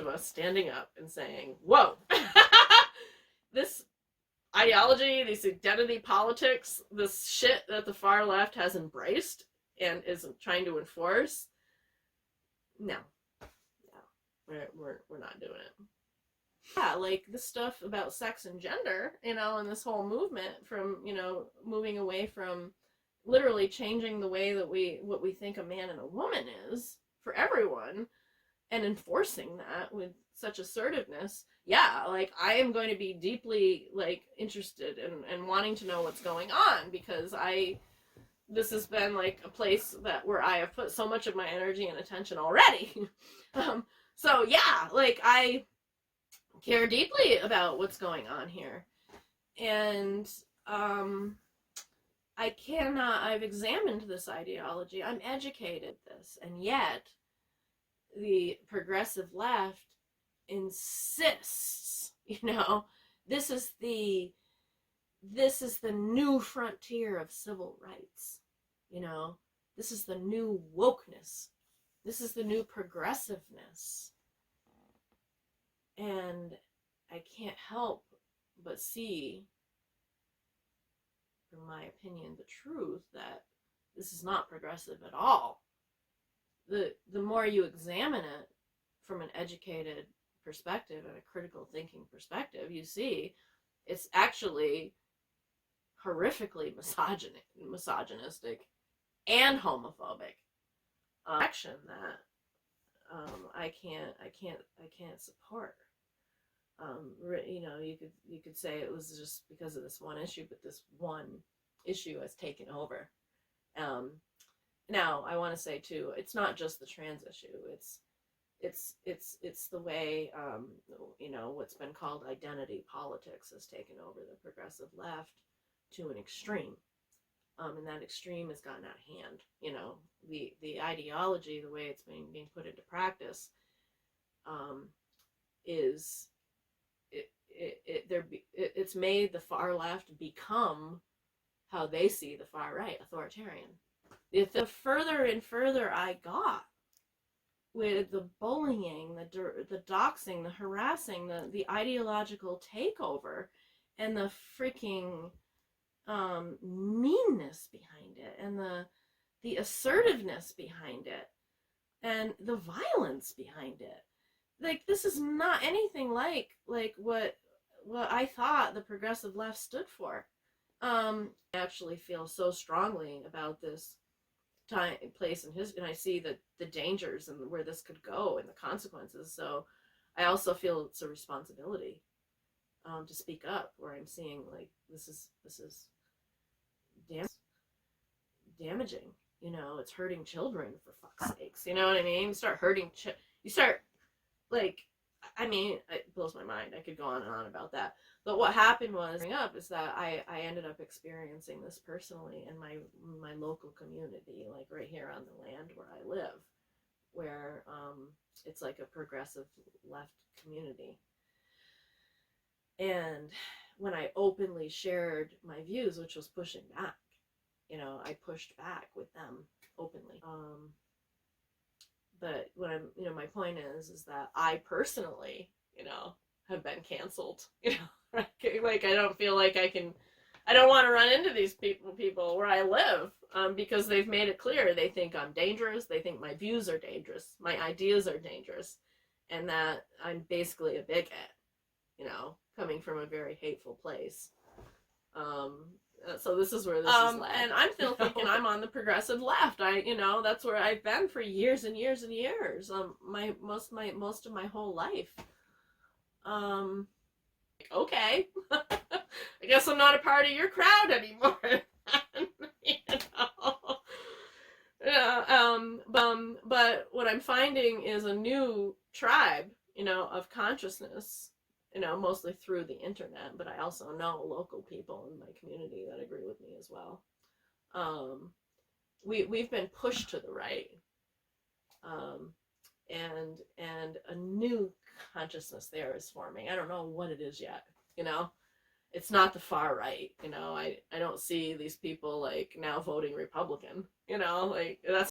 of us standing up and saying, whoa, this ideology, these identity politics, this shit that the far left has embraced and is trying to enforce, no, we're not doing it. Yeah, like this stuff about sex and gender, and this whole movement from, moving away from literally changing the way that what we think a man and a woman is for everyone and enforcing that with such assertiveness. Yeah, like I am going to be deeply like interested and wanting to know what's going on, because this has been like a place where I have put so much of my energy and attention already. So yeah, like I care deeply about what's going on here. And I've examined this ideology, I'm educated this, and yet the progressive left insists, this is the new frontier of civil rights, this is the new wokeness, this is the new progressiveness. And I can't help but see, in my opinion, the truth that this is not progressive at all. The more you examine it from an educated perspective and a critical thinking perspective, you see it's actually horrifically misogynistic and homophobic action that I can't support. You could say it was just because of this one issue, but this one issue has taken over. Now I want to say too, it's not just the trans issue. It's the way what's been called identity politics has taken over the progressive left to an extreme. And that extreme has gotten out of hand. The ideology, the way it's being put into practice, is it's made the far left become how they see the far right, authoritarian. The further and further I got with the bullying, the doxing, the harassing, the ideological takeover, and the freaking meanness behind it, and the assertiveness behind it, and the violence behind it. Like, this is not anything like what I thought the progressive left stood for. I actually feel so strongly about this time, place, and I see the dangers and where this could go and the consequences. So I also feel it's a responsibility to speak up where I'm seeing like this is damaging. It's hurting children, for fuck's sakes. You know what I mean? You start like, I mean, it blows my mind. I could go on and on about that. But what happened was, is that I ended up experiencing this personally in my local community, like right here on the land where I live, where it's like a progressive left community. And when I openly shared my views, which was pushing back, I pushed back with them openly. But what my point is that I personally, have been canceled, like I don't feel like I don't want to run into these people where I live, because they've made it clear they think I'm dangerous, they think my views are dangerous, my ideas are dangerous, and that I'm basically a bigot, coming from a very hateful place. So this is where this is led. And I'm still thinking I'm on the progressive left. That's where I've been for years and years and years. Most of my whole life. Okay. I guess I'm not a part of your crowd anymore. But what I'm finding is a new tribe, of consciousness, mostly through the internet, but I also know local people in my community that agree with me as well. We've been pushed to the right, and a new consciousness there is forming. I don't know what it is yet, it's not the far right, I don't see these people like now voting Republican, like that's